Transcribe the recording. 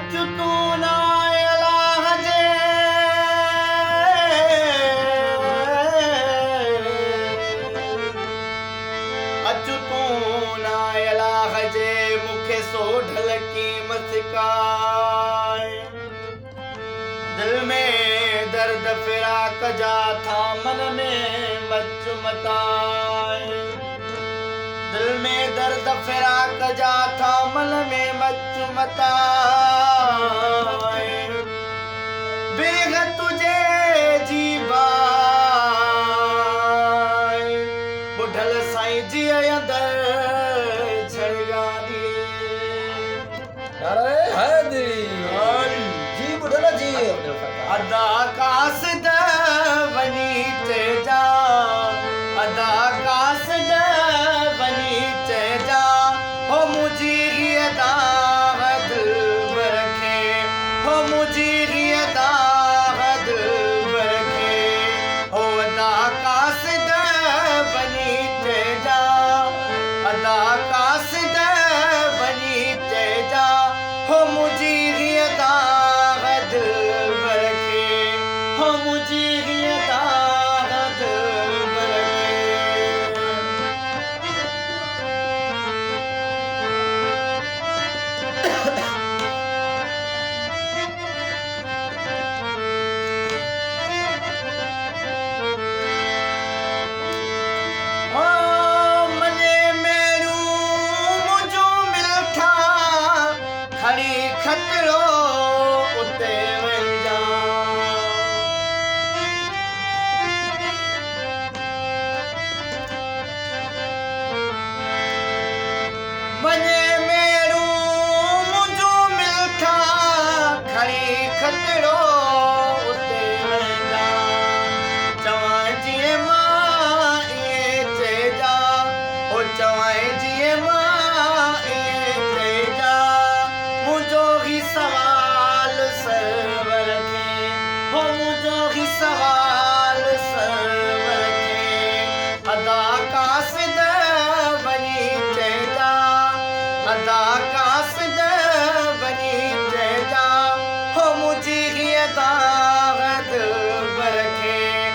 अचु तूं ना अलाह जे अचु तूं ना अलाह जे मूंखे सोढल कीमत सिकाए दिल में दर्द फिराक जा था मन में मच मताए दिल में दर्द फिराक जा था मन में मच मताए बेग तुझे जीवाए बुढ़ल साईं जी अंदर छड़गानी अरे हैदरी जी बुढ़ला जी अदा कास द वनी तेजा अदा कास द वनी तेजा हो मुझी रियदा दिल रखे हो मुझी रियदा दिल रखे हो अदा कास द वनी तेजा अदा कास द वनी तेजा हो मुझी रियदा दिल रखे हो मुझी रियदा दिल रखे मने मेरू मुझो मिलठा खड़ी खतरो उते वंजा मने मेरू मुझो मिलठा खड़ी खतरो